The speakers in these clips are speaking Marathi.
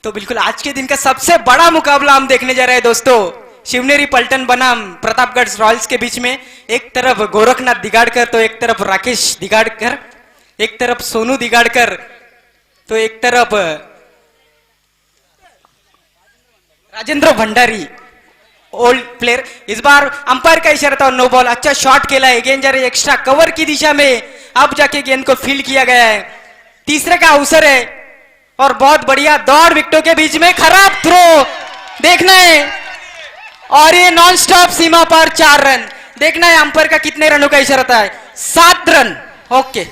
तो बिल्कुल आज के दिन का सबसे बड़ा मुकाबला हम देखने जा रहे हैं दोस्तों। शिवनेरी पलटन बनाम प्रतापगढ़ रॉयल्स के बीच में एक तरफ गोरखनाथ दिगाड़कर तो एक तरफ राकेश दिगाड़कर, एक तरफ सोनू दिगाड़कर तो एक तरफ राजेंद्र भंडारी ओल्ड प्लेयर। इस बार अंपायर का इशारा था, नो बॉल। अच्छा शॉट खेला है, गेंद जा रही है एक्स्ट्रा कवर की दिशा में, अब जाके गेंद को फील्ड किया गया है। तीसरे का अवसर है और बहुत बढ़िया दौड़ विकेटों के बीच में, खराब थ्रो देखना है और ये नॉन स्टॉप सीमा पर 4 रन। देखना है अंपायर का कितने रनों का इशारा था, 7 रन। ओके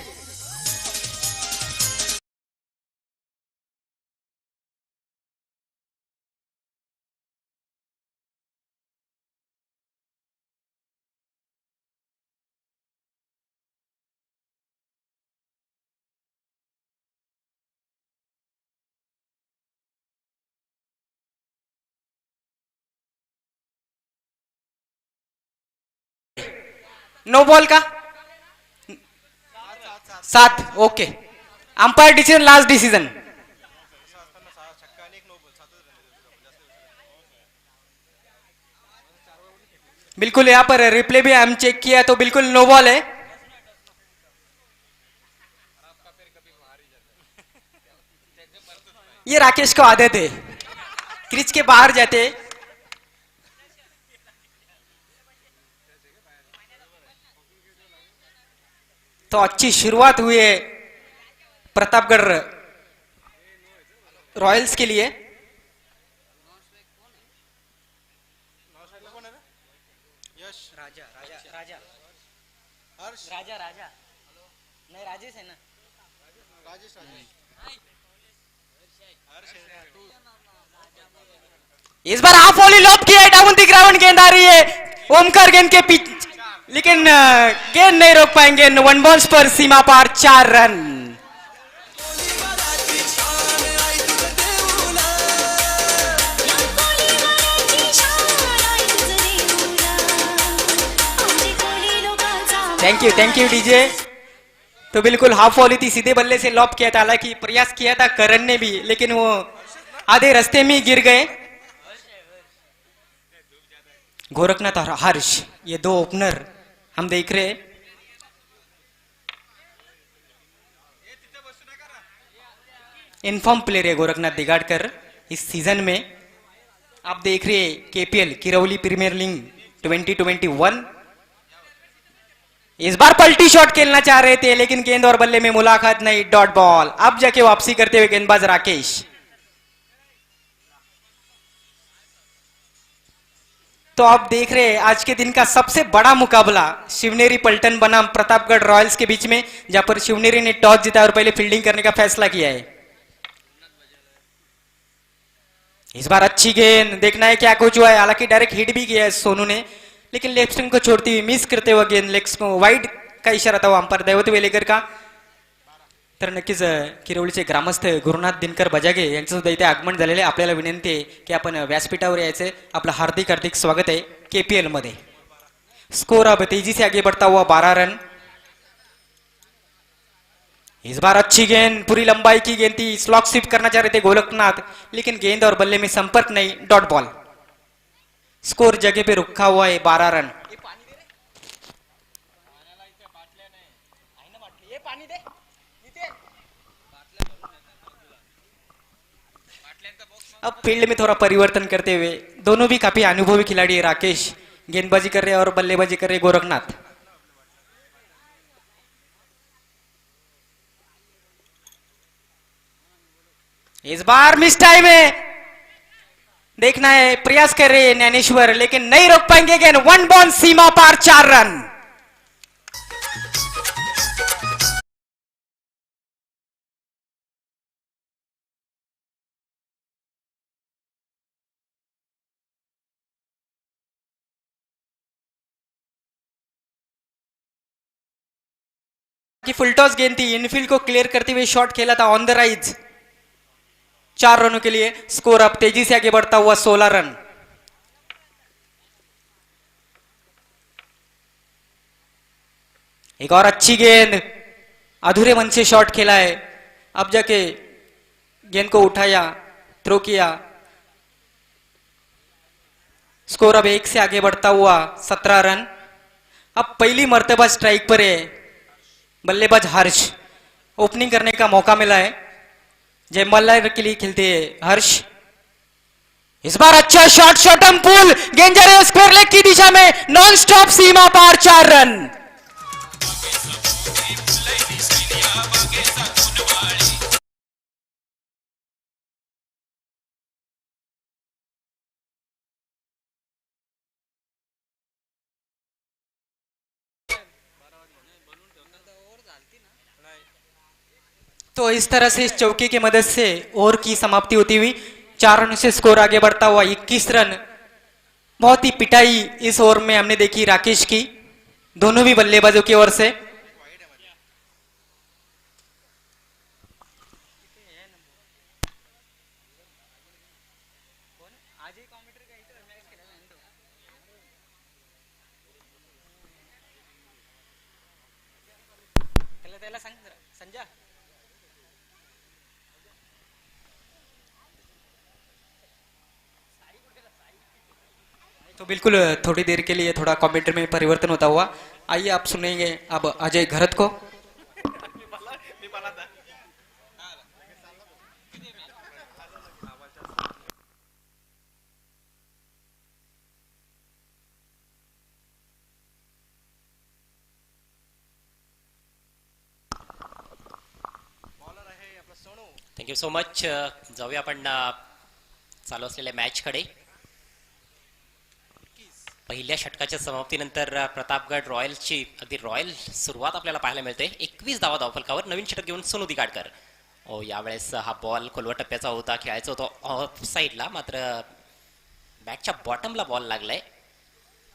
नो बॉल का 7। Okay umpire decision, last decision. बिल्कुल यहां पर रिप्ले भी हम चेक किया तो बिल्कुल नो बॉल है। ये राकेश को आदत है, क्रिच के बाहर जाते। तो अच्छी शुरुआत हुई है प्रतापगढ़ रॉयल्स के लिए। राजा राजा राजा राजा राजा नहीं, राजेश है ना, राजेश। इस बार हाफ वॉली लॉब किया है, डाउन द ग्राउंड गेंद आ रही है ओमकार गेंद के पीछे, लेकिन गेंद नहीं रोक पाएंगे। 1 बॉल्स पर सीमा पार 4 रन। Thank you DJ. तो बिल्कुल हाफ वॉली थी, सीधे बल्ले से लॉब किया था, हालांकि प्रयास किया था करण ने भी, लेकिन वो आधे रास्ते में गिर गए। गोरखनाथ और हर्ष, ये 2 ओपनर हम देख रहे हैं। इनफॉर्म प्लेयर है गोरखनाथ दिगाड़कर इस सीजन में। आप देख रहे हैं केपीएल किरौली प्रीमियर लीग 2021। इस बार पलटी शॉट खेलना चाह रहे थे, लेकिन गेंद और बल्ले में मुलाकात नहीं, डॉट बॉल। अब जाके वापसी करते हुए गेंदबाज राकेश। तो आप देख रहे हैं आज के दिन का सबसे बड़ा मुकाबला शिवनेरी पलटन बनाम प्रतापगढ़ रॉयल्स के बीच में, जहां पर शिवनेरी ने टॉस जीता और पहले फील्डिंग करने का फैसला किया है। इस बार अच्छी गेंद, देखना है क्या कुछ हुआ है। हालांकि डायरेक्ट हिट भी किया है सोनू ने, लेकिन लेग स्टंप को छोड़ती हुई मिस करते हुए गेंद लेग्स को वाइड का इशारा था अंपायर दैवत वेलेकर का। तर नक्कीच किरवळीचे ग्रामस्थ गुरुनाथ दिनकर बजागे यांचं सुद्धा इथे आगमन झालेले. आपल्याला विनंती आहे की आपण व्यासपीठावर यायचे. आपलं हार्दिक हार्दिक स्वागत आहे केपीएल मध्ये. स्कोर अब तेजी से आगे बढ़ता हुआ 12 रन. इस बार अच्छी गेंद, पूरी लंबाई की गेंद थी, स्लॉक स्वीप करना चाह रहे थे गोलकनाथ, लेकिन गेंद और बल्ले में संपर्क नहीं, डॉट बॉल. स्कोर जगह पे रुका हुआ है 12 रन. अब फील्ड में थोड़ा परिवर्तन करते हुए दोनों भी काफी अनुभवी खिलाड़ी है. राकेश गेंदबाजी कर रहे हैं और बल्लेबाजी कर रहे गोरखनाथ. इस बार मिस टाइम है, देखना है, प्रयास कर रहे हैं ज्ञानेश्वर, लेकिन नहीं रोक पाएंगे. गेंद 1 बॉल, सीमा पार 4 रन. की फुलटॉस गेंद थी, इनफील्ड को क्लियर करते हुए शॉट खेला था ऑन द राइज 4 रनों के लिए. स्कोर अब तेजी से आगे बढ़ता हुआ 16 रन. एक और अच्छी गेंद, अधूरे मन से शॉट खेला है. अब जाके गेंद को उठाया थ्रो किया। स्कोर अब 1 से आगे बढ़ता हुआ 17 रन। अब पहली मर्तबा स्ट्राइक पर है बल्लेबाज हर्ष। ओपनिंग करने का मौका मिला है। जयमल्ला के लिए खेलते हैं हर्ष। इस बार अच्छा शॉट, शॉटम पुल, गेंद जा रही है स्क्वायर लेग की दिशा में, नॉन स्टॉप सीमा पार 4 रन। तो इस तरह से इस चौके की मदद से ओवर की समाप्ति होती हुई 4 रन से स्कोर आगे बढ़ता हुआ 21 रन। बहुत ही पिटाई इस ओवर में हमने देखी राकेश की, दोनों भी बल्लेबाजों की ओर से। तो बिल्कुल थोड़ी देर के लिए थोड़ा कमेंट्री में परिवर्तन होता हुआ। आइए आप सुनेंगे अब अजय घरत को। Thank you so much. जाऊया आपण चालू असलेल्या मॅचकडे. पहिल्या षटकाच्या समाप्तीनंतर प्रतापगड रॉयल्सची अगदी रॉयल सुरुवात आपल्याला पाहायला मिळते. 21 धावा धावफलकावर नवीन षटक घेऊन सोनू दिगाडकर. यावेळेस हा बॉल खोलवा टप्प्याचा होता, खेळायचा होता ऑफ साईडला, मात्र बॅटच्या बॉटमला बॉल लागलाय.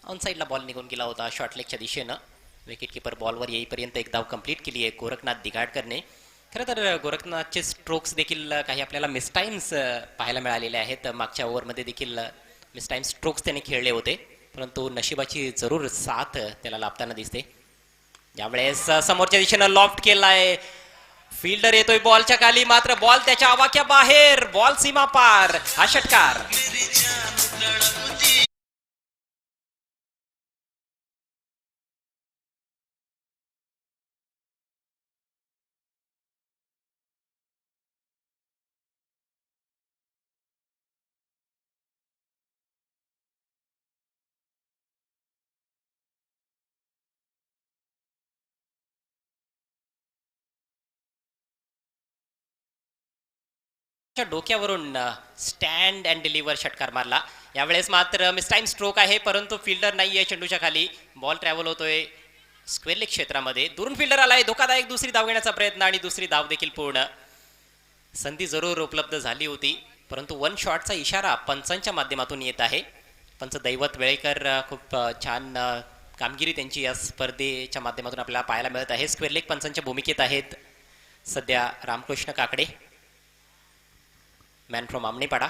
ऑन साईडला बॉल निघून गेला होता शॉर्टलेगच्या दिशेनं. विकेट किपर बॉलवर येईपर्यंत एक धाव कंप्लीट केली आहे गोरखनाथ दिगाडकरने. खरं तर गोरखनाथचे स्ट्रोक्स देखील काही आपल्याला मिसटाईम्स पाहायला मिळालेले आहेत. मागच्या ओव्हरमध्ये देखील मिसटाईम स्ट्रोक्स त्याने खेळले होते, परंतु नशिबाची जरूर साथ त्याला लाभताना दिसते. यावेळेस समोरच्या दिशेनं लॉफ्ट केलाय, फिल्डर येतोय बॉलच्या खाली, मात्र बॉल त्याच्या आवाक्या बाहेर, बॉल सीमा पार. हा षटकार डोक्यावरून स्टँड अँड डिलिव्हर षटकार मारला. यावेळेस मात्र मिसटाईम स्ट्रोक आहे, परंतु फिल्डर नाहीये चेंडूच्या खाली. बॉल ट्रॅव्हल होतोय स्क्वेअर लेग क्षेत्रामध्ये. दुरून फिल्डर आलाय, धोकादायक दुसरी धाव घेण्याचा प्रयत्न आणि दुसरी धाव देखील पूर्ण. संधी जरूर उपलब्ध झाली होती, परंतु वन शॉटचा इशारा पंचांच्या माध्यमातून येत आहे. पंच दैवत वेळेकर खूप छान कामगिरी त्यांची या स्पर्धेच्या माध्यमातून आपल्याला पाहायला मिळत आहे. स्क्वेअर लेग पंचांच्या भूमिकेत आहेत सध्या रामकृष्ण काकडे, मॅन फ्रॉम आमणेपाडा.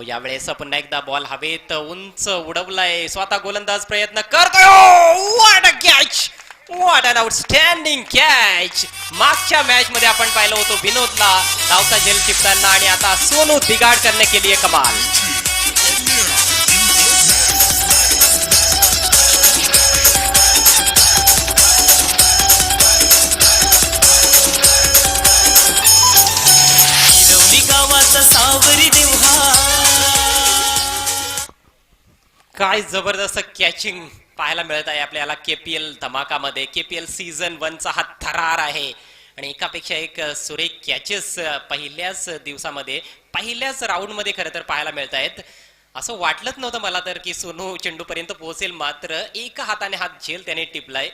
यावेळेस पुन्हा एकदा बॉल हवेत उंच उडवलाय, स्वतः गोलंदाज प्रयत्न करतोय. What a catch, what an outstanding catch. मागच्या मॅच मध्ये आपण पाहिलं होतं विनोदला धावता झेल टिपताना, आणि आता सोनू दिगाडकरने केली आहे कमाल. सावरी देवहा, काय जबरदस्त कॅचिंग पाहायला मिळत आहे आपल्याला केपीएल धमाकामध्ये. केपीएल सीझन 1चा हा थरार आहे, आणि एकापेक्षा एक सुरेख कॅचेस पहिल्याच दिवसामध्ये पहिल्याच राऊंड मध्ये खरं तर पाहायला मिळत आहेत. असं वाटलंच नव्हतं मला तर की सोनू चेंडूपर्यंत पोहोचेल, मात्र एका हाताने हात झेल त्याने टिपलाय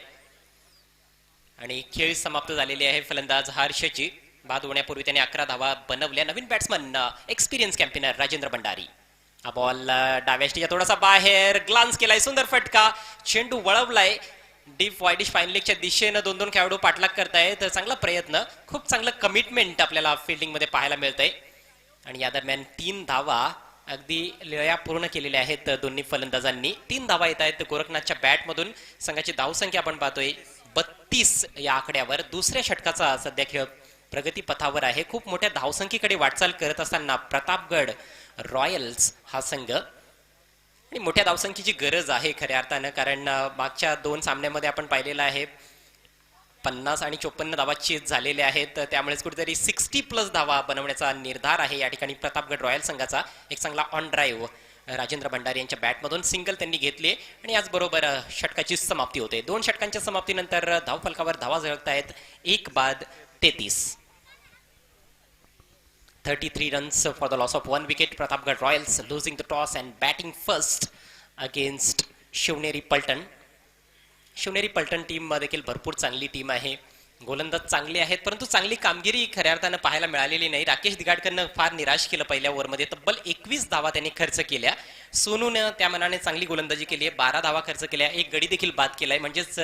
आणि खेळ समाप्त झालेली आहे फलंदाज हर्षची. बाद होण्यापूर्वी त्याने 11 धावा बनवल्या. नवीन batsman experience campaigner Rajendra Bhandari. हा बॉल डाव्या स्टेजच्या थोडासा बाहेर ग्लान्स केलाय, सुंदर फटका, चेंडू वळवलाय डीप वाईडिश फाईन लेगच्या दिशेनं. 2-2 खेळाडू पाठलाग करतायत. चांगला प्रयत्न, खूप चांगलं कमिटमेंट आपल्याला फिल्डिंग मध्ये पाहायला मिळतंय. आणि या दरम्यान 3 धावा अगदी लया पूर्ण केलेल्या आहेत दोन्ही फलंदाजांनी. 3 धावा येत आहेत गोरखनाथच्या बॅटमधून. संघाची धावसंख्या आपण पाहतोय 32 या आकड्यावर. दुसऱ्या षटकाचा सध्या खेळ प्रगती पथावर आहे. खूप मोठ्या धावसंख्येकडे वाटचाल करत असताना प्रतापगड रॉयल्स हा संघ आणि मोठ्या धावसंख्येची गरज आहे खऱ्या अर्थानं, कारण मागच्या 2 सामन्यामध्ये आपण पाहिलेलं आहे 50 आणि 54 धावा चेस झालेल्या आहेत. त्यामुळेच कुठेतरी 60+ धावा बनवण्याचा निर्धार आहे या ठिकाणी प्रतापगड रॉयल संघाचा. एक चांगला ऑन ड्राईव्ह राजेंद्र भंडारी यांच्या बॅटमधून सिंगल त्यांनी घेतली आणि याचबरोबर षटकाची समाप्ती होते. 2 षटकांच्या समाप्तीनंतर धावफलकावर धावा झळकत आहेत 1 बाद 33. 33 runs for the loss of 1 wicket. Pratapgarh Royals losing the toss and batting first against Shivneri Phaltan. Shivneri Phaltan team देखील भरपूर चांगली टीम आहे. गोलंदाज चांगले आहेत, परंतु चांगली कामगिरी खऱ्या अर्थानं पाहायला मिळालेली नाही. राकेश दिगाडकरनं फार निराश केलं पहिल्या ओव्हरमध्ये. तब्बल 21 धावा त्यांनी खर्च केल्या. सोनूनं त्या मनाने चांगली गोलंदाजी केली आहे, 12 धावा खर्च केल्या, 1 गडी देखील बाद केलाय. म्हणजेच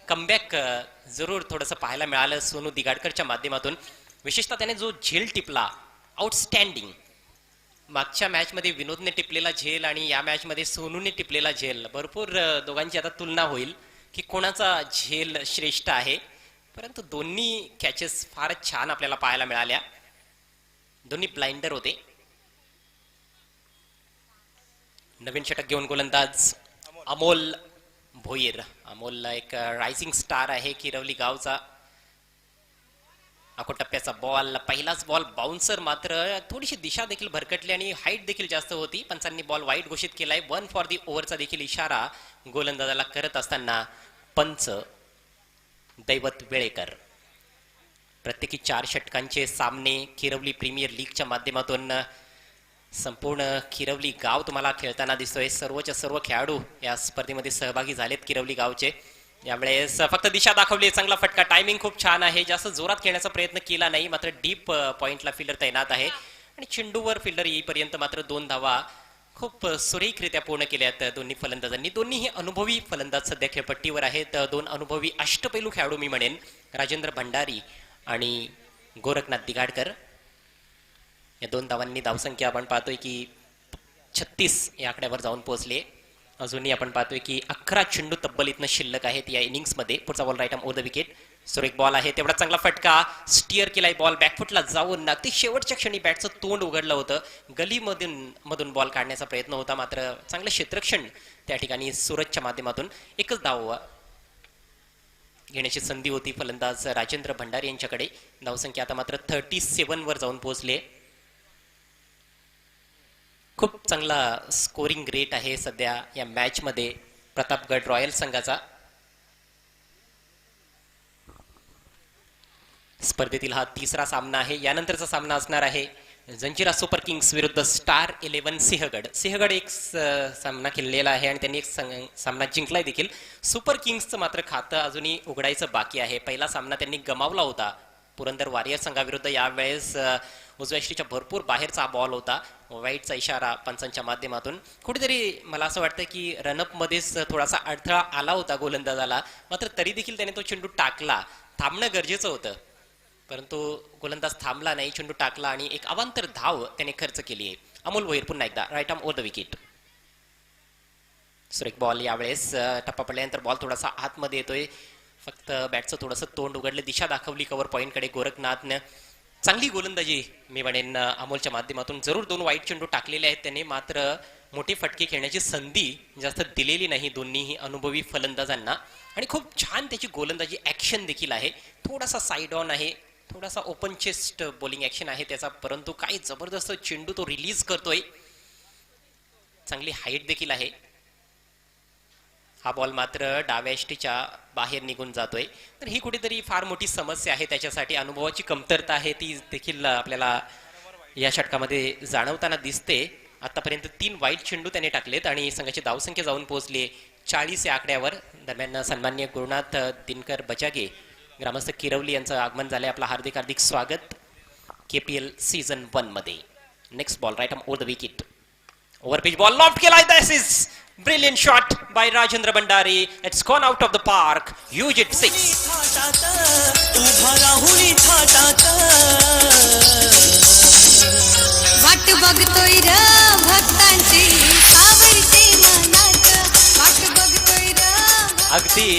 कमबॅक जरूर थोडंसं पाहायला मिळालं सोनू दिगाडकरच्या माध्यमातून. विशेषतः त्याने जो झेल टिपला आउटस्टँडिंग. मागच्या मॅचमध्ये विनोदने टिपलेला झेल आणि या मॅचमध्ये सोनूने टिपलेला झेल, भरपूर दोघांची आता तुलना होईल की कोणाचा झेल श्रेष्ठ आहे. परंतु दोन्ही कॅचेस फारच छान आपल्याला पाहायला मिळाल्या. दोन्ही ब्लाइंडर होते. नवीन षटक घेऊन गोलंदाज अमोल भोईर. अमोल एक रायझिंग स्टार आहे किरवली गावचा. टप्प्याचा बॉल, पहिलाच बॉल बाउन्सर, मात्र थोडीशी दिशा देखील भरकटली आणि हाईट देखील जास्त होती. पंचांनी बॉल वाईट घोषित केलाय. 1 फॉर दी ओव्हरचा देखील इशारा गोलंदाजाला करत असताना पंच दैवत वेळेकर. प्रत्येकी 4 षटकांचे सामने किरवली प्रीमियर लीगच्या माध्यमातून संपूर्ण किरवली गाव तुम्हाला खेळताना दिसतोय. सर्वच्या सर्व खेळाडू या स्पर्धेमध्ये सहभागी झालेत किरवली गावचे. यावेळेस फक्त दिशा दाखवली. चांगला फटका, टायमिंग खूप छान आहे. जास्त जोरात खेळण्याचा प्रयत्न केला नाही, मात्र डीप पॉइंटला फिल्डर तैनात आहे आणि चेंडूवर फिल्डर येईपर्यंत मात्र 2 धावा खूप सुरेखरित्या पूर्ण केल्यात दोन्ही फलंदाजांनी. दोन्हीही अनुभवी फलंदाज सध्या खेळपट्टीवर आहेत. 2 अनुभवी अष्टपैलू खेळाडू मी म्हणेन, राजेंद्र भंडारी आणि गोरखनाथ दिगाडकर. या 2 धावांनी धावसंख्या आपण पाहतोय की 36 या आकड्यावर जाऊन पोहोचले. अजूनही आपण पाहतोय की 11 चेंडू तब्बल इथनं शिल्लक आहेत या इनिंग्समध्ये. पुढचा ball right arm over the wicket. सुरेख बॉल आहे, तेवढा चांगला फटका, स्टिअर केलाय बॉल बॅकफुटला जाऊन. अगदी शेवटच्या क्षणी बॅटचं तोंड उघडलं होतं. गलीमधून बॉल काढण्याचा प्रयत्न होता, मात्र चांगलं क्षेत्ररक्षण त्या ठिकाणी सूरजच्या माध्यमातून. एकच धाव घेण्याची संधी होती फलंदाज राजेंद्र भंडारी यांच्याकडे. धावसंख्या आता मात्र 37 वर जाऊन पोहोचले. खूप चांगला स्कोरिंग रेट आहे सध्या या मॅच मध्ये प्रतापगड रॉयल संघाचा. स्पर्धेतील हा 3रा सामना आहे. यानंतरचा सामना असणार आहे जंजिरा सुपर किंग्स विरुद्ध स्टार 11 सिंहगड. सिंहगड एक सामना खेळलेला आहे आणि त्यांनी एक सामना जिंकलाय देखील. सुपर किंग्सचं मात्र खातं अजूनही उघडायचं बाकी आहे. पहिला सामना त्यांनी गमावला होता पुरंदर वॉरियर संघाविरुद्ध. यावेळेस उजव्या यष्टीच्या भरपूर बाहेरचा बॉल होता. वाईटचा इशारा पंचांच्या माध्यमातून. कुठेतरी मला असं वाटतं की रनअप मध्येच थोडासा अडथळा आला होता गोलंदाजाला, मात्र तरी देखील त्याने तो चेंडू टाकला. थांबणं गरजेचं होतं, परंतु गोलंदाज थांबला नाही, चेंडू टाकला आणि एक अवांतर धाव त्याने खर्च केली आहे. अमोल भोईर पुन्हा एकदा right arm over the wicket. सुरेख बॉल. यावेळेस टप्पा पडल्यानंतर बॉल थोडासा आतमध्ये येतोय. फक्त बॅटचं थोडंसं तोंड उघडलं, दिशा दाखवली कव्हर पॉईंटकडे गोरखनाथनं. चांगली गोलंदाजी मी म्हणेन अमोलच्या माध्यमातून. जरूर 2 वाईट चेंडू टाकलेले आहेत त्याने, मात्र मोठे फटके खेळण्याची संधी जास्त दिलेली नाही दोन्हीही अनुभवी फलंदाजांना. आणि खूप छान त्याची गोलंदाजी ऍक्शन देखील आहे. थोडासा साईड ऑन आहे, थोडासा ओपन चेस्ट बॉलिंग ऍक्शन आहे त्याचा, परंतु काही जबरदस्त चेंडू तो रिलीज करतोय. चांगली हाईट देखील आहे. हा बॉल मात्र डाव्या यष्टीच्या बाहेर निघून जातोय. तर ही कुठेतरी फार मोठी समस्या आहे त्याच्यासाठी. अनुभवाची कमतरता आहे ती देखील आपल्याला या षटकामध्ये जाणवताना दिसते. आतापर्यंत 3 वाईट चेंडू त्याने टाकलेत आणि संघाची धावसंख्या जाऊन पोहोचली 40 या आकड्यावर. दरम्यान सन्माननीय गुरुनाथ दिनकर बजागे ग्रामस्थ किरवली यांचं आगमन झालंय. आपलं हार्दिक हार्दिक स्वागत KPL सीझन 1 मध्ये. Next ball right arm over the wicket. Over pitch ball loft केलाय. This is brilliant shot by Rajendra Bhandari. It's gone out of the park. Huge hit 6. वाट बघतोय र भक्तांची आवडते मनात. वाट बघतोय र. अगदी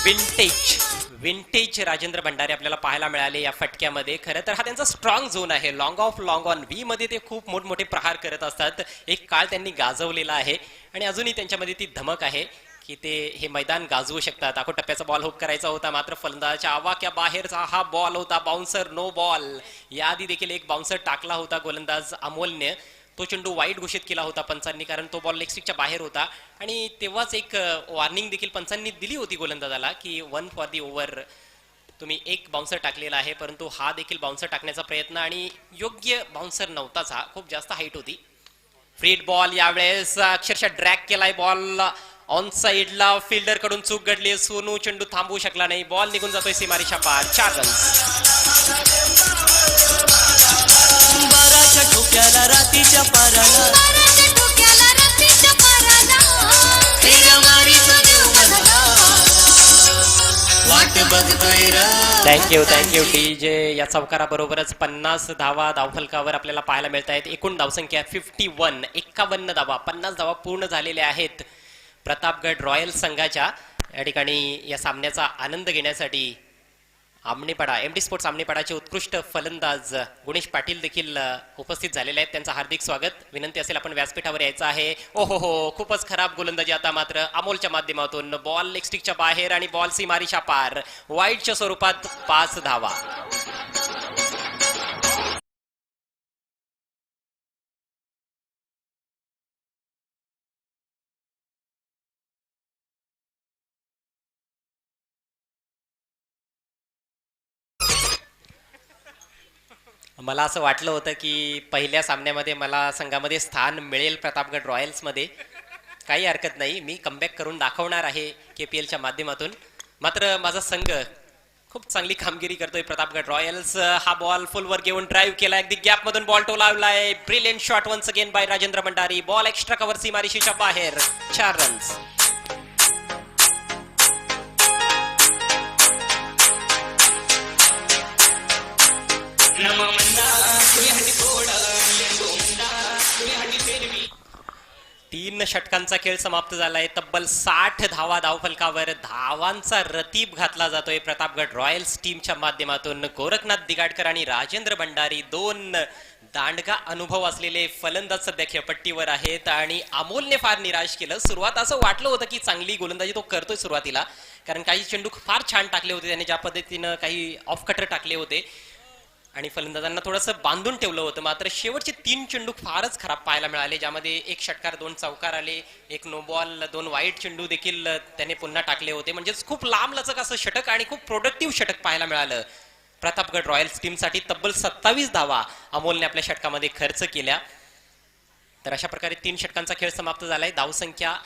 विंटेज विंटेज राजेंद्र भंडारी आपल्याला पाहायला मिळाले या फटक्यामध्ये. खरं तर हा त्यांचा स्ट्रॉंग झोन आहे. Long of long on V मध्ये ते खूप मोठमोठे प्रहार करत असतात. एक काळ त्यांनी गाजवलेला आहे आणि अजूनही त्यांच्यामध्ये ती धमक आहे की ते हे मैदान गाजवू शकतात. आखो टप्प्याचा बॉल हुक करायचा होता, मात्र फलंदाजाच्या आवाक्या बाहेरचा हा बॉल होता. Bouncer no ball. याआधी देखील एक बाउन्सर टाकला होता गोलंदाज अमोलने. तो चेंडू वाईट घोषित केला होता पंचांनी, कारण तो बॉल लेग स्टिकच्या बाहेर होता आणि तेव्हाच एक वॉर्निंग देखील पंचांनी दिली होती गोलंदाजाला की 1 फॉर दी ओव्हर तुम्ही एक बाउन्सर टाकलेला आहे. परंतु हा देखील बाउन्सर टाकण्याचा प्रयत्न आणि योग्य बाउन्सर नव्हताच. हा खूप जास्त हाईट होती. फ्रीड बॉल यावेळेस अक्षरशः ड्रॅग केलाय बॉल ऑन साइडला. फिल्डर कडून चूक घडली. सोनू चेंडू थांबवू शकला नाही. बॉल निघून जातोय सीमारेषा पार. 4 रन्स. बाराच्या ठोक्याला रातीच्या पाराला बाराच्या ठोक्याला रात्रीच्या पाराला फेऱ्या मारीत देव मधला वाट बघतोय र. Thank you DJ. या चौकाराबरोबरच 50 धावा धावफलकावर आपल्याला पाहायला मिळत आहेत. एकूण धावसंख्या 51 धावा. 50 धावा पूर्ण झालेल्या आहेत प्रतापगड रॉयल संघाच्या. या ठिकाणी या सामन्याचा आनंद घेण्यासाठी आमनेपाडा एमडी स्पोर्ट्स आमनेपाडाचे उत्कृष्ट फलंदाज गुणेश पाटील देखील उपस्थित झालेले आहेत. त्यांचं हार्दिक स्वागत. विनंती असेल आपण व्यासपीठावर यायचं आहे. ओहो हो, खूपच खराब गोलंदाजी आता मात्र अमोलच्या माध्यमातून. बॉल लेग स्टिकच्या बाहेर आणि बॉल सीमारेषा पार. वाईटच्या स्वरूपात 5 धावा. मला असं वाटलं होतं की पहिल्या सामन्यामध्ये मला संघामध्ये स्थान मिळेल प्रतापगड रॉयल्समध्ये. काही हरकत नाही, मी कमबॅक करून दाखवणार आहे KPLच्या माध्यमातून. मात्र माझा संघ खूप चांगली कामगिरी करतोय. प्रतापगड रॉयल्स हा बॉल फुलवर घेऊन ड्राईव्ह केला. अगदी गॅप मधून बॉल टोलावलाय. Brilliant shot once again by Rajendra Bhandari. Ball extra cover सीमारेषेच्या बाहेर. 4 रन्स. तीन षटकांचा खेळ समाप्त झालाय. तब्बल 60 धावा धावफलकावर. धावांचा रतीब घातला जातोय प्रतापगड रॉयल्स टीमच्या माध्यमातून. गोरखनाथ दिगाडकर आणि राजेंद्र भंडारी 2 दांडगा अनुभव असलेले फलंदाज सध्या खेळपट्टीवर आहेत आणि अमोलने फार निराश केलं. सुरुवात असं वाटलं होतं की चांगली गोलंदाजी तो करतोय सुरुवातीला, कारण काही चेंडू फार छान टाकले होते त्याने. ज्या पद्धतीनं काही ऑफ कटर टाकले होते आणि फलंदाजांना थोडंसं बांधून ठेवलं होतं. मात्र शेवटचे 3 चेंडू फारच खराब पाहायला मिळाले, ज्यामध्ये 1 षटकार 2 चौकार आले, 1 नो बॉल, 2 वाईट चेंडू देखील त्याने पुन्हा टाकले होते. म्हणजेच खूप लांब लचक असं षटक आणि खूप प्रोडक्टिव्ह षटक पाहायला मिळालं प्रतापगड रॉयल्स टीमसाठी. तब्बल 27 धावा अमोलने आपल्या षटकामध्ये खर्च केल्या. तर अशा प्रकारे 3 षटकांचा खेळ समाप्त झालाय. धावसंख्या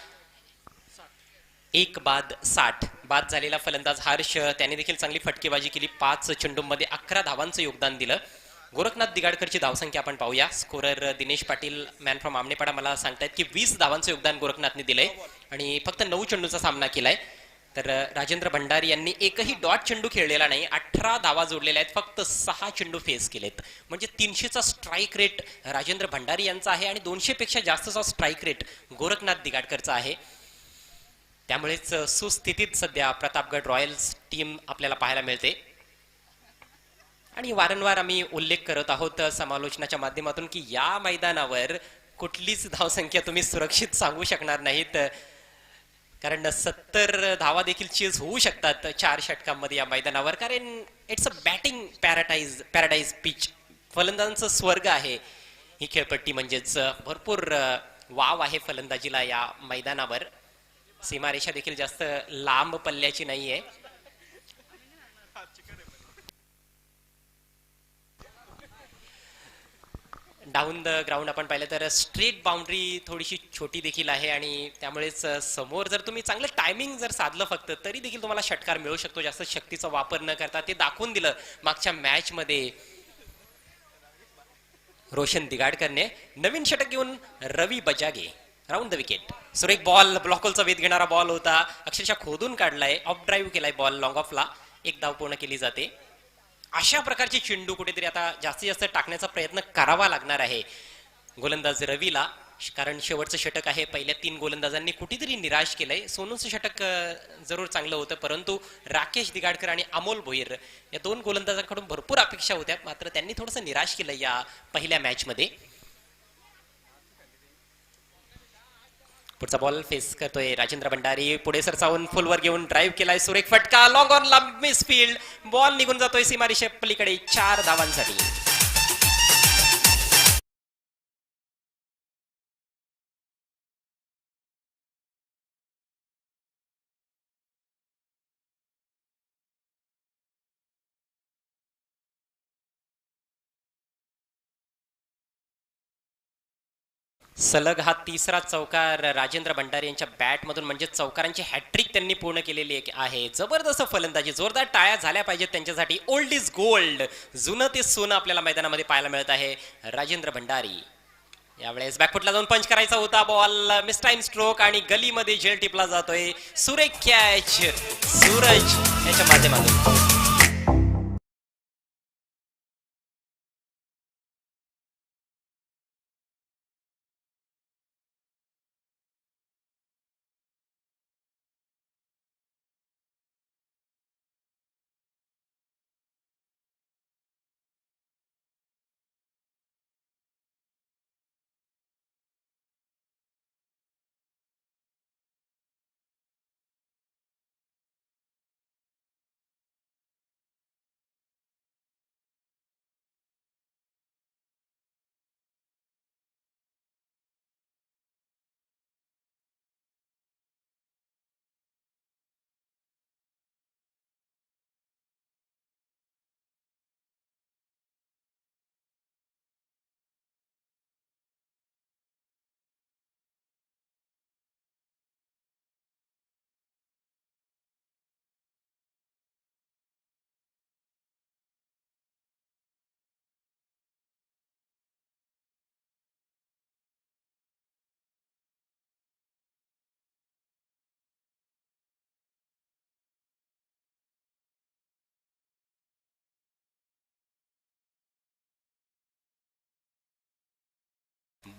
1 बाद 60. बाद झालेला फलंदाज हर्ष, त्याने देखील चांगली फटकेबाजी केली. 5 चेंडूंमध्ये 11 धावांचं योगदान दिलं. गोरखनाथ दिगाडकरची धावसंख्या आपण पाहूया. Scorer Dinesh Patil man from Amnepada मला सांगतायत की 20 धावांचं योगदान गोरखनाथने दिलंय आणि फक्त 9 चेंडूचा सामना केलाय. तर राजेंद्र भंडारी यांनी एकही डॉट चेंडू खेळलेला नाही. 18 धावा जोडलेल्या आहेत. फक्त 6 चेंडू फेस केलेत. म्हणजे 300चा स्ट्राईक रेट राजेंद्र भंडारी यांचा आहे आणि 200 पेक्षा जास्तचा स्ट्राईक रेट गोरखनाथ दिगाडकरचा आहे. त्यामुळेच सुस्थितीत सध्या प्रतापगड रॉयल्स टीम आपल्याला पाहायला मिळते. आणि वारंवार आम्ही उल्लेख करत आहोत समालोचनाच्या माध्यमातून की या मैदानावर कुठलीच धावसंख्या तुम्ही सुरक्षित सांगू शकणार नाहीत, कारण 70 धावा देखील चेज होऊ शकतात 4 षटकांमध्ये या मैदानावर. कारण it's a batting paradise pitch. फलंदाजांचं स्वर्ग आहे ही खेळपट्टी. म्हणजेच भरपूर वाव आहे फलंदाजीला या मैदानावर. सीमारेषा देखील जास्त लांब पल्ल्याची नाहीये. डाऊन द ग्राउंड आपण पाहिलं तर स्ट्रेट बाउंड्री थोडीशी छोटी देखील आहे आणि त्यामुळेच समोर जर तुम्ही चांगलं टायमिंग जर साधलं फक्त तरी देखील तुम्हाला षटकार मिळू शकतो. जास्त शक्तीचा वापर न करता ते दाखवून दिलं मागच्या मॅच मध्ये रोशन दिगाडकरने. नवीन षटक घेऊन रवी बजागे राऊंड द विकेट. सुरेख बॉल, ब्लॉकलचा वेध घेणारा बॉल होता. अक्षरशः खोदून काढलाय. ऑफ ड्राईव्ह केलाय बॉल. लॉंग ऑफला 1 धाव पूर्ण केली जाते. अशा प्रकारचे चेंडू कुठेतरी आता जास्तीत जास्त टाकण्याचा प्रयत्न करावा लागणार आहे गोलंदाज रवीला. कारण शेवटचं षटक आहे. पहिल्या 3 गोलंदाजांनी कुठेतरी निराश केलंय. सोनूचं षटक जरूर चांगलं होतं, परंतु राकेश दिगाडकर आणि अमोल भोईर या 2 गोलंदाजांकडून भरपूर अपेक्षा होत्या, मात्र त्यांनी थोडंसं निराश केलं या पहिल्या मॅच मध्ये. पुढचा बॉल फेस करतोय राजेंद्र भंडारी. पुढे सरसावून फुलवर घेऊन ड्राईव्ह केलाय. सुरेख फटका लॉंग ऑन ला मिस फील्ड. बॉल निघून जातोय सीमारेषे पलीकडे 4 धावांसाठी. सलग हा 3रा चौकार राजेंद्र भंडारी यांच्या बॅटमधून, म्हणजे चौकारांची हॅट्रिक त्यांनी पूर्ण केलेली आहे. जबरदस्त फलंदाजी, जोरदार टाळ्या झाल्या पाहिजेत त्यांच्यासाठी. ओल्ड इज गोल्ड, जुनं ते सोनं आपल्याला मैदानामध्ये पाहायला मिळत आहे. राजेंद्र भंडारी यावेळेस बॅकफुटला जाऊन पंच करायचा होता. बॉल मिस टाइम स्ट्रोक आणि गलीमध्ये झेल टिपला जातोय. सुरेख कॅच सूरज याच्या माध्यमातून.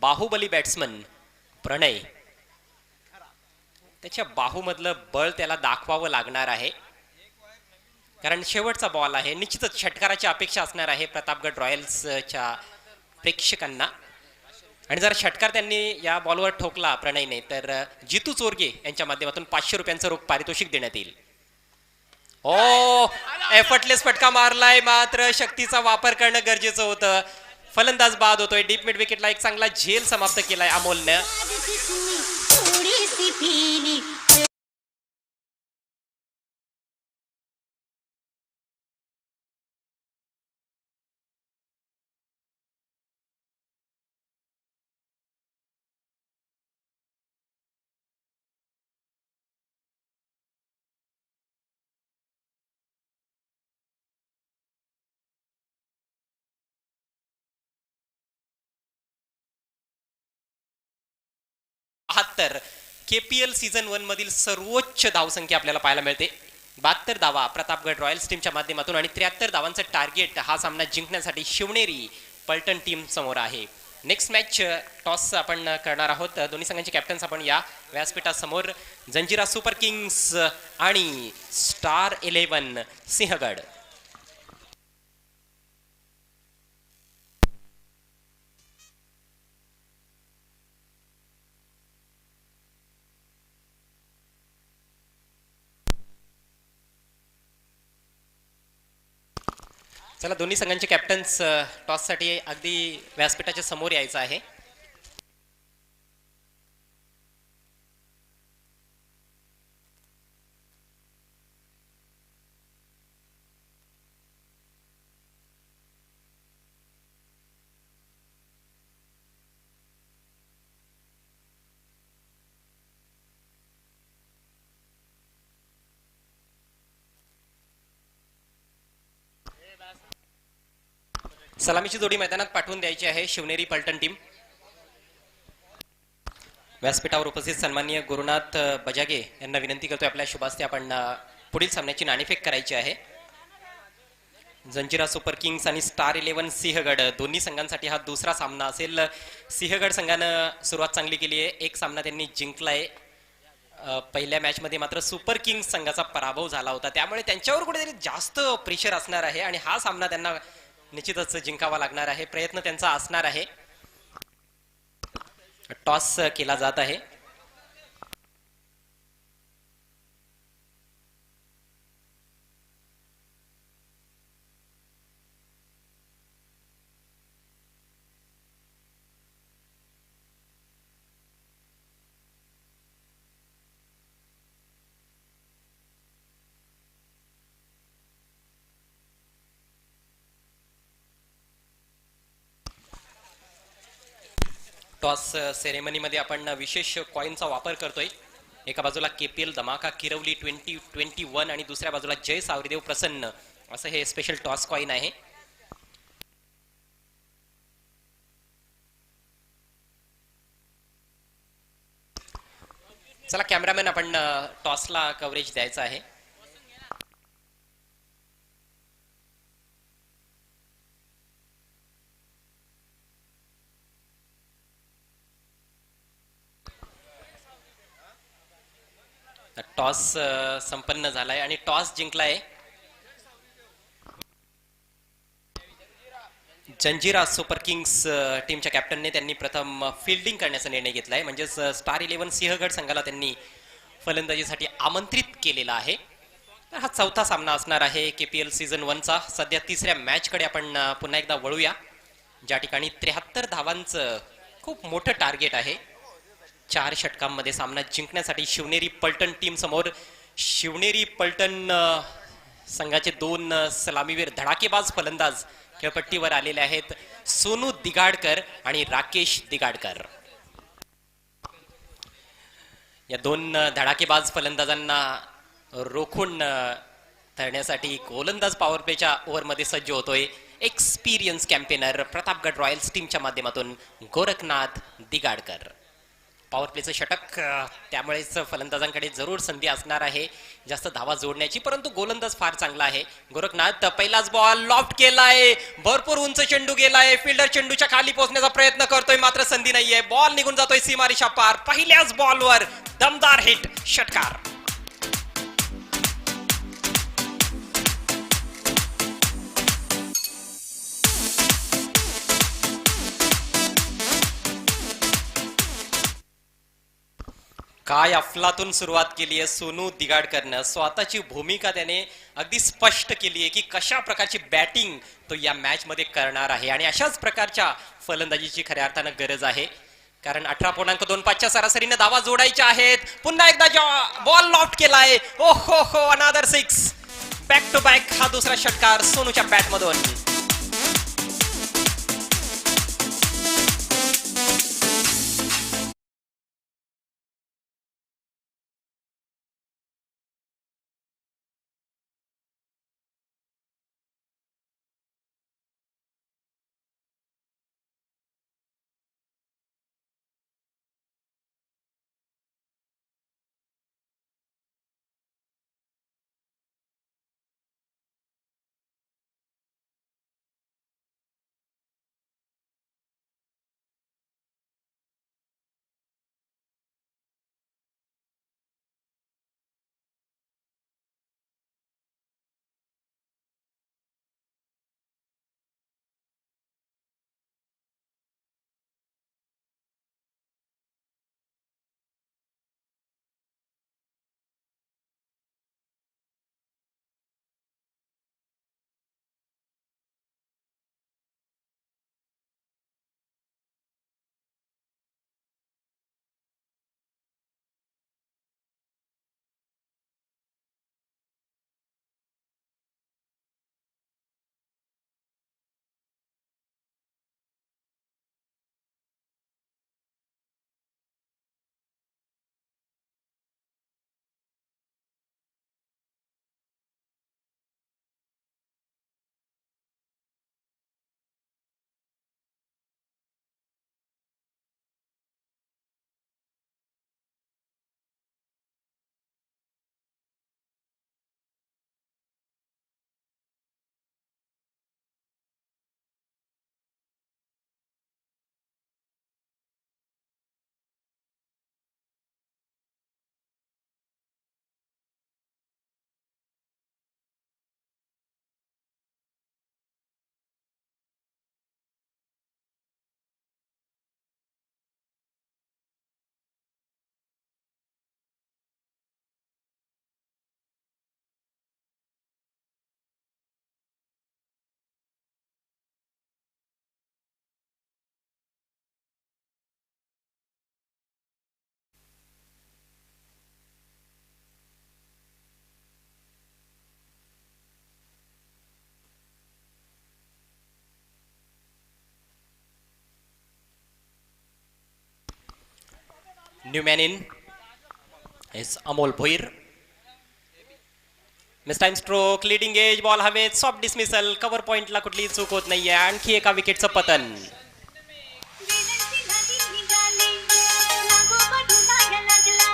बाहुबली बॅट्समन प्रणय, त्याच्या बाहूमधलं बळ त्याला दाखवावं लागणार आहे, कारण शेवटचा बॉल आहे. निश्चितच षटकाराची अपेक्षा असणार आहे प्रतापगड रॉयल्सच्या प्रेक्षकांना. आणि जर षटकार त्यांनी या बॉलवर ठोकला प्रणयने, तर जितू चोरगे यांच्या माध्यमातून 500 रुपयांचं रोख पारितोषिक देण्यात येईल. ओ एफर्टलेस फटका मारलाय, मात्र शक्तीचा वापर करणं गरजेचं होतं. फलंदाज बाद होतोय. डीप मिड विकेटला एक चांगला झेल समाप्त केलाय अमोलनं. केपीएल सीझन 1 मधील सर्वोच्च धावसंख्या आपल्याला पाहायला मिळते. 72 धावा प्रतापगड रॉयल्स टीमच्या माध्यमातून आणि 73 धावांचं टार्गेट हा सामना जिंकण्यासाठी शिवनेरी पलटण टीम समोर आहे. नेक्स्ट मॅच टॉस आपण करणार आहोत. दोन्ही संघांचे कॅप्टन्स आपण या व्यासपीठासमोर, जंजिरा सुपर किंग्स आणि स्टार 11 सिंहगड. चला, दोन्ही संघांचे कॅप्टन्स टॉससाठी अगदी व्यासपीठाच्या समोर यायचं आहे. सलामीची जोडी मैदानात पाठवून द्यायची आहे शिवनेरी पलटण टीम. व्यासपीठावर उपस्थित सन्माननीय गुरुनाथ बजागे यांना विनंती करतोय, आपल्या शुभास्ते आपण पुढील सामन्याची नाणेफेक करायची आहे. जंजिरा सुपर किंग्स आणि स्टार 11 सिंहगड दोन्ही संघांसाठी हा दुसरा सामना असेल. सिंहगड संघानं सुरुवात चांगली केली आहे, एक सामना त्यांनी जिंकलाय. पहिल्या मॅच मध्ये मात्र सुपर किंग्स संघाचा पराभव झाला होता, त्यामुळे त्यांच्यावर कुठेतरी जास्त प्रेशर असणार आहे आणि हा सामना त्यांना निश्चितच जिंकावा लागणार आहे. प्रयत्न त्यांचा असणार आहे. टॉस केला जात आहे. टॉस सेरेमनीमध्ये आपण विशेष कॉईनचा वापर करतोय. एका बाजूला केपीएल धमाका किरवली 2021 आणि दुसऱ्या बाजूला जय सावरीदेव प्रसन्न असं हे स्पेशल टॉस कॉईन आहे. चला कॅमेरामॅन, आपण टॉसला कव्हरेज द्यायचं आहे. टॉस संपन्न झालाय आणि टॉस जिंकलाय जंजिरा सुपर किंग्स टीमच्या कॅप्टनने. त्यांनी प्रथम फिल्डिंग करण्याचा निर्णय घेतलाय, म्हणजेच स्टार 11 सिंहगड संघाला त्यांनी फलंदाजीसाठी आमंत्रित केलेला आहे. तर हा चौथा सामना असणार आहे केपीएल सीझन 1चा. सध्या तिसऱ्या मॅचकडे आपण पुन्हा एकदा वळूया, ज्या ठिकाणी 73 धावांचं खूप मोठं टार्गेट आहे. 4 षटकांमध्ये सामना जिंकण्यासाठी शिवनेरी पलटण टीम समोर. शिवनेरी पलटण संघाचे 2 सलामीवीर धडाकेबाज फलंदाज खेळपट्टीवर आलेले आहेत, सोनू दिगाडकर आणि राकेश दिगाडकर. या 2 धडाकेबाज फलंदाजांना रोखून धरण्यासाठी गोलंदाज पॉवर प्लेच्या ओव्हरमध्ये सज्ज होतोय एक्सपिरियन्स कॅम्पेनर प्रतापगड रॉयल्स टीमच्या माध्यमातून गोरखनाथ दिगाडकर. पॉवर प्लेचं षटक, त्यामुळेच फलंदाजांकडे जरूर संधी असणार आहे जास्त धावा जोडण्याची, परंतु गोलंदाज फार चांगला आहे. गोरखनाथ पहिलाच बॉल लॉफ्ट केलाय, भरपूर उंच चेंडू गेलाय, फिल्डर चेंडूच्या खाली पोहोचण्याचा प्रयत्न करतोय, मात्र संधी नाहीये. बॉल निघून जातोय सीमारेषा पार. पहिल्याच बॉलवर दमदार हिट, षटकार. काय अफलातून सुरुवात केली आहे सोनू दिगाडकरनं. स्वतःची भूमिका त्याने अगदी स्पष्ट केली आहे की कशा प्रकारची बॅटिंग तो या मॅच मध्ये करणार आहे आणि अशाच प्रकारच्या फलंदाजीची खऱ्या अर्थानं गरज आहे, कारण 18.25च्या सरासरीने धावा जोडायच्या आहेत. पुन्हा एकदा बॉल लॉफ्ट केलाय. ओ हो अनादर 6. बॅक टू बॅक हा दुसरा षटकार सोनूच्या बॅट मधून. New man in S Amol Bhoir. Miss time stroke, leading age, ball हवेत, सॉफ्ट डिसमिसल, कव्हर पॉइंटला कुठलीही चूक होत नाहीये. आणखी एका विकेटचं पतन. वेलांची नदी निघाली लागोपाठ उन्हाळ्या लागला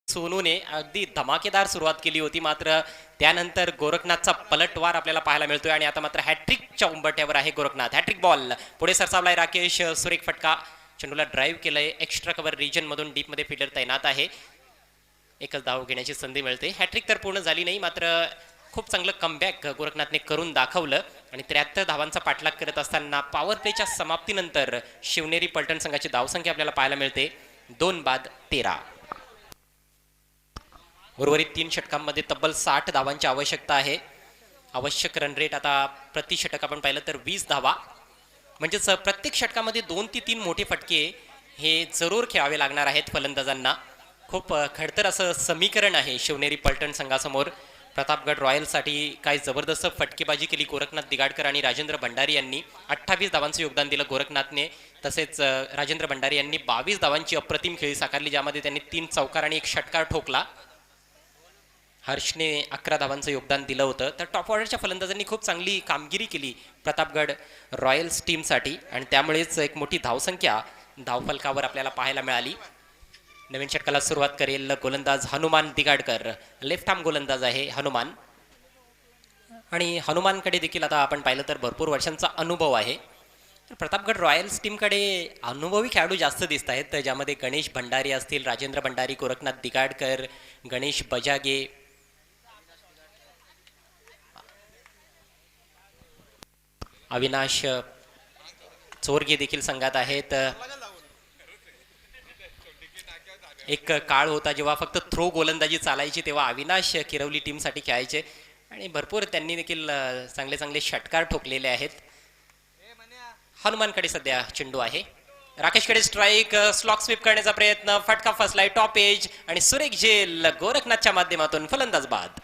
सोनूने अगदी धमाकेदार सुरुवात केली होती, मात्र त्यानंतर गोरखनाथचा पलटवार आपल्याला पाहायला मिळतोय आणि आता मात्र हॅट्रिकच्या उंबरठ्यावर आहे गोरखनाथ. हॅट्रिक बॉल पुढे सरसावलाय राकेश, सुरेख फटका, चेंडूला ड्राईव्ह केलंय. एक्स्ट्रा कव्हर रिजन मधून डीप मध्ये फील्डर तैनात आहे. एकच धाव घेण्याची संधी मिळते. हॅट्रिक तर पूर्ण झाली नाही, मात्र खूप चांगलं कमबॅक गोरखनाथने करून दाखवलं आणि 73 धावांचा पाठलाग करत असताना पॉवर प्लेच्या समाप्तीनंतर शिवनेरी पलटण संघाची धावसंख्या आपल्याला पाहायला मिळते 2/13. उर्वरित 3 षटकांमध्ये तब्बल 60 धावांची आवश्यकता आहे. आवश्यक रन रेट आता प्रति षटक आपण पाहिलं तर 20 धावा. म्हणजेच प्रत्येक षटकामध्ये 2 ते 3 मोठे फटके हे जरूर खेळावे लागणार आहेत फलंदाजांना. खूप खडतर असं समीकरण आहे शिवनेरी पलटण संघासमोर. प्रतापगड रॉयल्ससाठी काय जबरदस्त फटकेबाजी केली गोरखनाथ दिगाडकर आणि राजेंद्र भंडारी यांनी. 28 धावांचं योगदान दिलं गोरखनाथने. तसेच राजेंद्र भंडारी यांनी 22 धावांची अप्रतिम खेळी साकारली, ज्यामध्ये त्यांनी 3 चौकार आणि 1 षटकार ठोकला. हर्षने 11 धावांचं योगदान दिलं होतं. तर टॉप ऑर्डरच्या फलंदाजांनी खूप चांगली कामगिरी केली प्रतापगड रॉयल्स टीमसाठी आणि त्यामुळेच एक मोठी धावसंख्या धावफलकावर आपल्याला पाहायला मिळाली. नवीन षटकाला सुरुवात करेल गोलंदाज हनुमान दिगाडकर. लेफ्ट आर्म गोलंदाज आहे हनुमान आणि हनुमानकडे देखील आता आपण पाहिलं तर भरपूर वर्षांचा अनुभव आहे. तर प्रतापगड रॉयल्स टीमकडे अनुभवी खेळाडू जास्त दिसत आहेत, ज्यामध्ये गणेश भंडारी असतील, राजेंद्र भंडारी, गोरखनाथ दिगाडकर, गणेश बजागे, अविनाश चोरगे देखील संघात आहेत. एक काळ होता जेव्हा फक्त थ्रो गोलंदाजी चालायची, तेव्हा अविनाश किरवली टीमसाठी खेळायचे आणि भरपूर त्यांनी देखील चांगले चांगले षटकार ठोकलेले आहेत. हनुमानकडे सध्या चेंडू आहे. राकेशकडे स्ट्राईक, स्लॉक स्वीप करण्याचा प्रयत्न, फटका फसलाय टॉप एज आणि सुरेख झेल गोरखनाथच्या माध्यमातून फलंदाज बाद.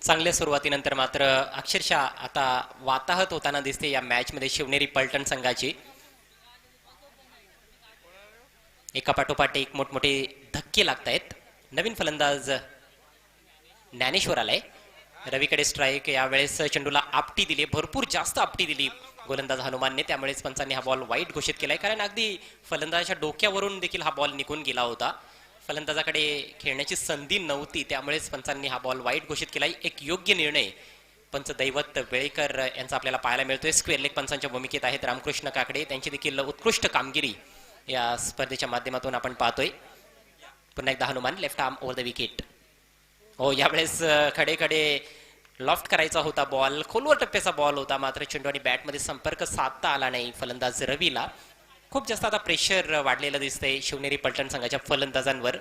चांगल्या सुरुवातीनंतर मात्र अक्षरशः आता वाताहत होताना दिसते या मॅच मध्ये शिवनेरी पलटण संघाची. एका पाठोपाठ एक मोठमोठे धक्के लागतायत. नवीन फलंदाज ज्ञानेश्वर आलाय. रवीकडे स्ट्राईक. यावेळेस चेंडूला आपटी दिली, भरपूर जास्त आपटी दिली गोलंदाज हनुमानने, त्यामुळेच पंचांनी हा बॉल वाईट घोषित केलाय. कारण अगदी फलंदाजाच्या डोक्यावरून देखील हा बॉल निघून गेला होता. फलंदाजाकडे खेळण्याची संधी नव्हती, त्यामुळेच पंचांनी हा बॉल वाईट घोषित केलाय. एक योग्य निर्णय पंच दैवत वेळेकर यांचा आपल्याला पाहायला मिळतोय. स्क्वेअर लेग पंचांच्या भूमिकेत आहेत रामकृष्ण काकडे. त्यांची देखील उत्कृष्ट कामगिरी या स्पर्धेच्या माध्यमातून आपण पाहतोय. पुन्हा एकदा Hanuman left arm over the wicket. हो, यावेळेस खडे खडे लॉफ्ट करायचा होता बॉल, खोलवर टप्प्याचा बॉल होता, मात्र चेंडू आणि बॅटमध्ये संपर्क साधता आला नाही फलंदाज रवीला. खूप जास्त आता प्रेशर वाढलेलं दिसतंय शिवनेरी पलटण संघाच्या फलंदाजांवर.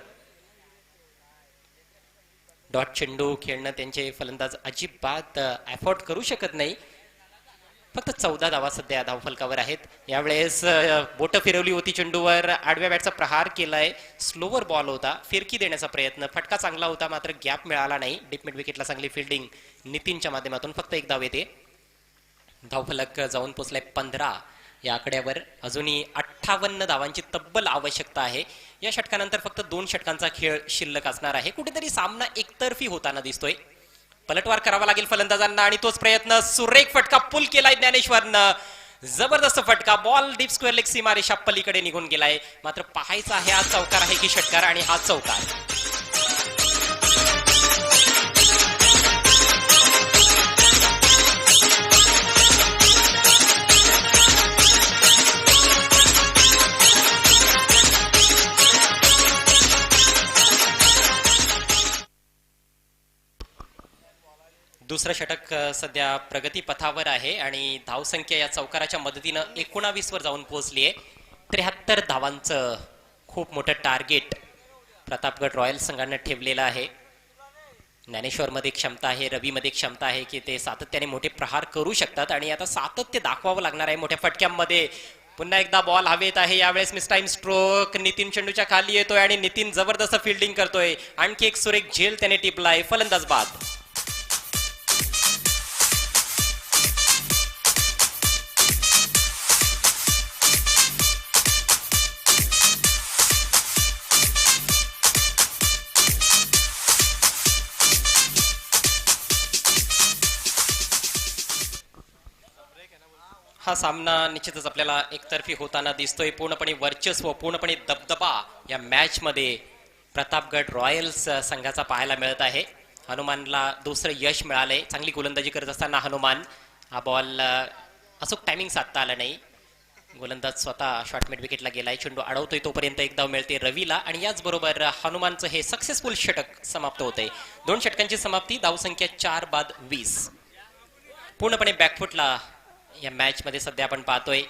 डॉट चेंडू खेळणं त्यांचे फलंदाज अजिबात अफोर्ड करू शकत नाही. फक्त 14 धावा सध्या धावफलकावर आहेत. यावेळेस बोट फिरवली होती चेंडूवर, आडव्या बॅटचा प्रहार केलाय, स्लोवर बॉल होता, फिरकी देण्याचा प्रयत्न, फटका चांगला होता मात्र गॅप मिळाला नाही. डीप मिड विकेटला चांगली फिल्डिंग नितीनच्या माध्यमातून. फक्त एक धाव येते. धावफलक जाऊन पोचलाय 15 या आकड्यावर. अजूनही 58 धावांची तब्बल आवश्यकता आहे. या षटकानंतर फक्त 2 षटकांचा खेळ शिल्लक असणार आहे. कुठेतरी सामना एकतर्फी होताना दिसतोय. पलटवार करावा लागेल फलंदाजांना आणि तोच प्रयत्न. सुरेख फटका पुल केलाय ज्ञानेश्वरनं. जबरदस्त फटका. बॉल डीप स्क्वेअर लेग सीमारेषा पलीकडे निघून गेलाय. मात्र पाहायचा आहे हा चौकार आहे की षटकार, आणि हा चौकार. दुसरं षटक सध्या प्रगती पथावर आहे आणि धावसंख्या या चौकाराच्या मदतीनं 19 वर जाऊन पोहोचली आहे. 73 धावांचं खूप मोठं टार्गेट प्रतापगड रॉयल संघानं ठेवलेलं आहे. ज्ञानेश्वरमध्ये क्षमता आहे, रवीमध्ये क्षमता आहे की ते सातत्याने मोठे प्रहार करू शकतात आणि आता सातत्य दाखवावं लागणार आहे मोठ्या फटक्यांमध्ये. पुन्हा एकदा बॉल हवेत आहे, यावेळेस मिस टाइम स्ट्रोक. नितीन चेंडूच्या खाली येतोय आणि नितीन जबरदस्त फिल्डिंग करतोय. आणखी एक सुरेख झेल त्याने टिपलाय. फलंदाज बाद. हा सामना निश्चितच आपल्याला एकतर्फी होताना दिसतोय. पूर्णपणे वर्चस्व, पूर्णपणे दबदबा या मॅच मध्ये प्रतापगड रॉयल्स संघाचा पाहायला मिळत आहे. हनुमानला दुसरं यश मिळालंय. चांगली गोलंदाजी करत असताना हनुमान हा बॉल अचूक टायमिंग साधता आला नाही. गोलंदाज स्वतः शॉर्ट मिड विकेटला गेलाय. चेंडू अडवतोय तोपर्यंत एक धाव मिळते रवीला आणि याचबरोबर हनुमानचं हे सक्सेसफुल षटक समाप्त होतंय. 2 षटकांची समाप्ती. धावसंख्या 4 बाद 20. पूर्णपणे बॅकफुटला या मॅच मध्ये सध्या आपण पाहतोय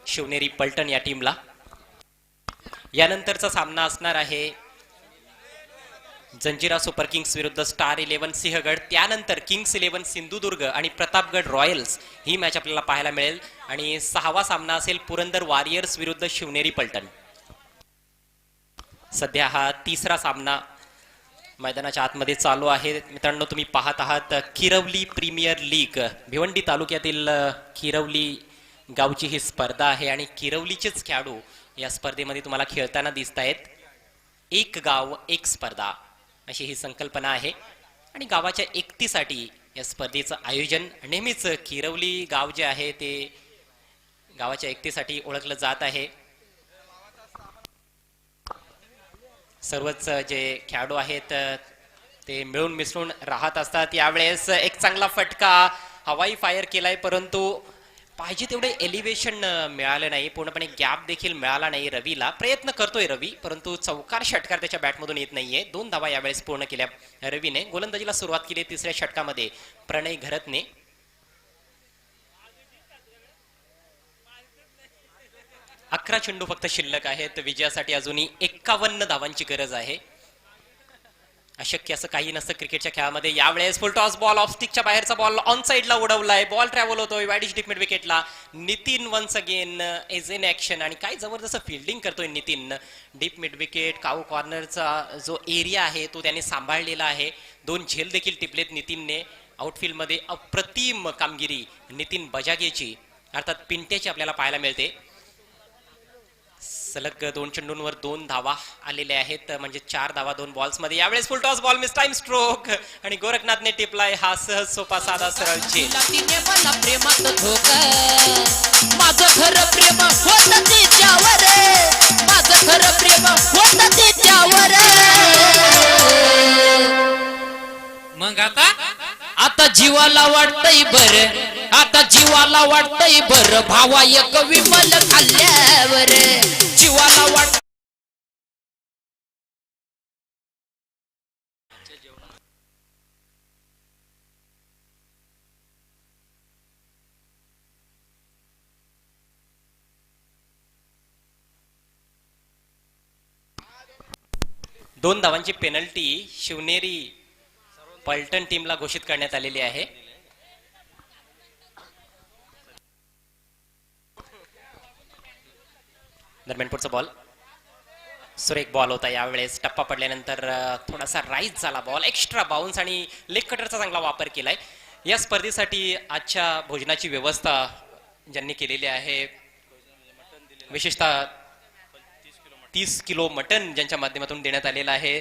शिवनेरी पलटण या टीमला. यानंतरचा सामना असणार आहे जंजिरा सुपर किंग्स विरुद्ध स्टार 11 सिंहगड. त्यानंतर किंग्स 11 सिंधुदुर्ग आणि प्रतापगड रॉयल्स ही मॅच आपल्याला पाहायला मिळेल. आणि 6वा सामना असेल पुरंदर वॉरियर्स विरुद्ध शिवनेरी पलटण. सध्या हा 3रा सामना मैदानाच्या आतमध्ये चालू आहे. मित्रांनो, तुम्ही पाहत आहात किरवली प्रीमियर लीग. भिवंडी तालुक्यातील किरवली गावची ही स्पर्धा आहे आणि किरवलीचेच खेळाडू या स्पर्धेमध्ये तुम्हाला खेळताना दिसत आहेत. एक गाव एक स्पर्धा अशी ही संकल्पना आहे आणि गावाच्या एकतेसाठी या स्पर्धेचं आयोजन. नेहमीच किरवली गाव जे आहे ते गावाच्या एकतेसाठी ओळखलं जात आहे. सर्वच जे खेळाडू आहेत ते मिळून मिसळून राहत असतात. यावेळेस एक चांगला फटका हवाई फायर केलाय, परंतु पाहिजे तेवढे एलिव्हेशन मिळालं नाही. पूर्णपणे गॅप देखील मिळाला नाही रवीला. प्रयत्न करतोय रवी, परंतु चौकार षटकार त्याच्या बॅटमधून येत नाहीये. 2 धावा यावेळेस पूर्ण केल्या रवीने. गोलंदाजीला सुरुवात केली 3ऱ्या षटकामध्ये प्रणय घरतने. अकरा चेंडू फक्त शिल्लक आहेत. विजयासाठी अजूनही 51 धावांची गरज आहे. अशक्य असं काही नसतं क्रिकेटच्या खेळामध्ये. यावेळेस फुल टॉस बॉल ऑफ स्टिकच्या बाहेरचा बॉल ऑन साइडला उडवलाय. बॉल ट्रॅव्हल होतोय वाईडिश डीप मिड विकेटला. Nitin once again is in action आणि काय जबरदस्त फिल्डिंग करतोय Nitin. Deep mid wicket cow कॉर्नरचा जो एरिया आहे तो त्याने सांभाळलेला आहे. 2 झेल देखील टिपलेत नितीनने. आउटफील्ड मध्ये अप्रतिम कामगिरी नितीन बजागेची अर्थात पिंट्याची आपल्याला पाहायला मिळते. सलग 2 चेंडूंवर 2 धावा आलेल्या आहेत, म्हणजे 4 धावा 2 बॉल्स मध्ये. यावेळेस full toss ball miss time stroke आणि गोरखनाथने टिपलाय हा सहज सोपा साधा सरळ झेल. मला प्रेमात धोका माझं खरं प्रेम होतं तिच्यावर. माझं खरं प्रेम होतं तिच्यावर. मग आता जीवाला वाटतंय बर. आता जीवाला वाटतंय बर. भावा एक विमल खाल्ल्यावर जीवाला वाट. दोन धावांची पेनल्टी शिवनेरी पलटण टीमला घोषित करण्यात आलेली आहे. दरम्यान पुढचा बॉल सुरेख बॉल होता. यावेळेस टप्पा पडल्यानंतर थोडासा राईज झाला बॉल. एक्स्ट्रा बाउन्स आणि लेग कटरचा चांगला वापर केलाय. या स्पर्धेसाठी आजच्या भोजनाची व्यवस्था ज्यांनी केलेली आहे, विशेषतः 30 किलो मटन ज्यांच्या माध्यमातून देण्यात आलेलं आहे,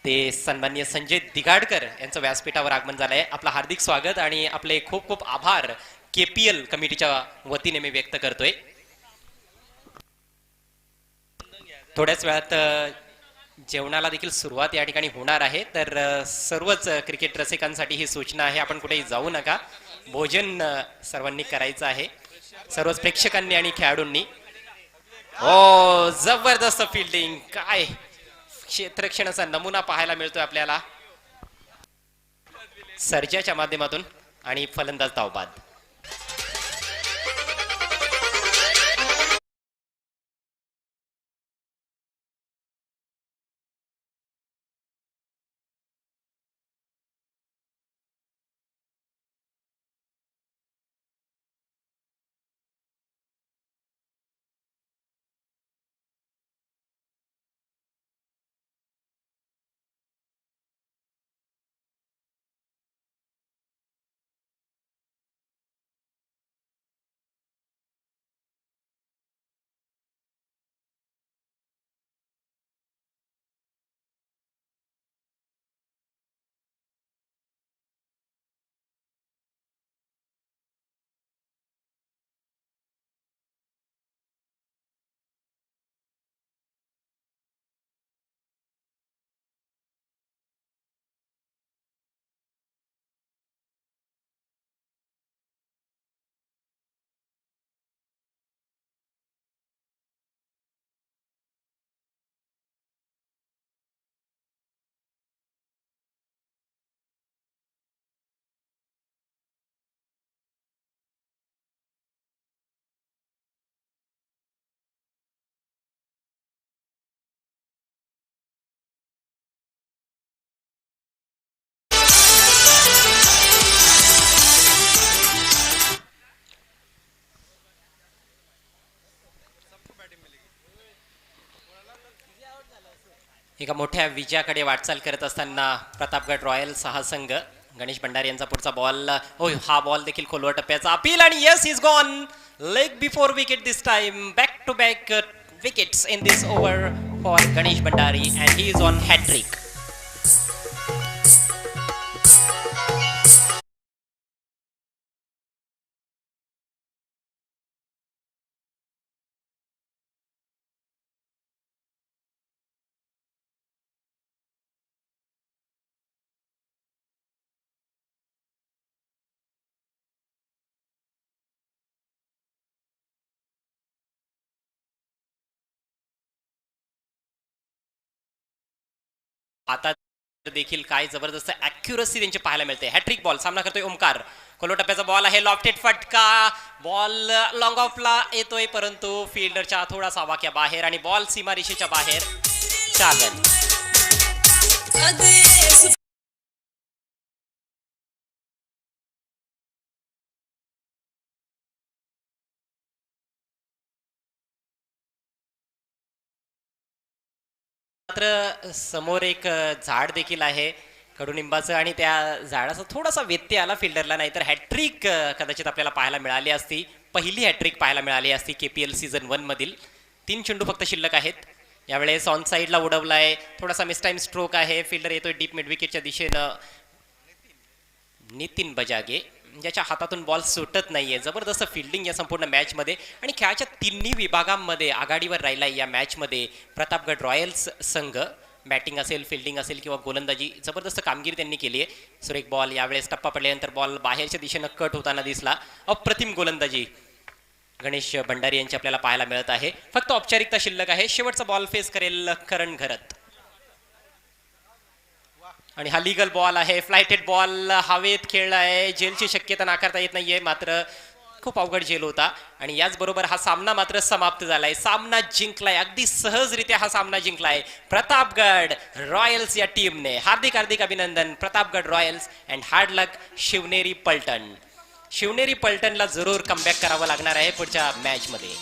ते सन्माननीय संजय दिगाडकर यांचं व्यासपीठावर आगमन झालंय. आपलं हार्दिक स्वागत आणि आपले खूप खूप आभार KPL कमिटीच्या वतीने मी व्यक्त करतोय. थोड्याच वेळात जेवणाला देखील सुरुवात या ठिकाणी होणार आहे. तर सर्वच क्रिकेट रसिकांसाठी ही सूचना आहे, आपण कुठेही जाऊ नका. भोजन सर्वांनी करायचं आहे, सर्वच प्रेक्षकांनी आणि खेळाडूंनी. ओ जबरदस्त फिल्डिंग, काय क्षेत्ररक्षणाचा नमुना पाहायला मिळतोय आपल्याला. सर्जाच्या माध्यमातून आणि फलंदाज धावबाद. एका मोठ्या विजयाकडे वाटचाल करत असताना प्रतापगड रॉयल्स हा संघ. गणेश भंडारी यांचा पुढचा बॉल, हा बॉल देखील खोलवर टप्प्याचा अपील आणि yes is gone leg before wicket this time. Back to back wickets in this over for Ganesh Bhandari and he is on hattrick. आता देखील काय जबरदस्त ॲक्युरसी त्यांची पाहायला मिळते. हॅट्रिक बॉल सामना करतोय ओमकार. खोलो टप्प्याचा बॉल आहे, लॉफ्टेड फटका. बॉल लॉंग ऑफला येतोय परंतु फिल्डरच्या थोडासा वाक्या बाहेर आणि बॉल सीमारेषेच्या बाहेर. 4 रन. मात्र समोर एक झाड देखील आहे कडुनिंबाचं आणि त्या झाडाचा थोडासा व्यत्यय आला फिल्डरला, नाहीतर हॅट्रिक कदाचित आपल्याला पाहायला मिळाली असती. पहिली हॅट्रिक पाहायला मिळाली असती KPL सीझन 1 मधील. 3 चेंडू फक्त शिल्लक आहेत. यावेळेस ऑन साईडला उडवलाय, थोडासा मिसटाईम स्ट्रोक आहे. फिल्डर येतोय डीप मिड विकेटच्या दिशेनं. नितीन बजागे ज्याच्या हातातून बॉल सुटत नाहीये. जबरदस्त फिल्डिंग या संपूर्ण मॅच मध्ये आणि खेळाच्या तिन्ही विभागांमध्ये आघाडीवर राहिलाय या मॅच मध्ये प्रतापगड रॉयल्स संघ. बॅटिंग असेल, फिल्डिंग असेल किंवा गोलंदाजी, जबरदस्त कामगिरी त्यांनी केली आहे. सुरेख बॉल, यावेळेस टप्पा पडल्यानंतर बॉल बाहेरच्या दिशेनं कट होताना दिसला. अप्रतिम गोलंदाजी गणेश भंडारी यांची आपल्याला पाहायला मिळत आहे. फक्त औपचारिकता शिल्लक आहे. शेवटचा बॉल फेस करेल करण घरत आणि हा लीगल बॉल आहे. फ्लायटेड बॉल हवेत खेळला आहे. जेलची शक्यता नाकारता येत नाहीये, मात्र खूप अवघड झेल होता. आणि याचबरोबर हा सामना मात्र समाप्त झालाय. सामना जिंकलाय, अगदी सहजरित्या हा सामना जिंकलाय प्रतापगड रॉयल्स या टीमने. हार्दिक हार्दिक अभिनंदन प्रतापगड रॉयल्स अँड हार्ड लक शिवनेरी पलटण. शिवनेरी पलटणला जरूर कमबॅक करावं लागणार आहे पुढच्या मॅच मध्ये.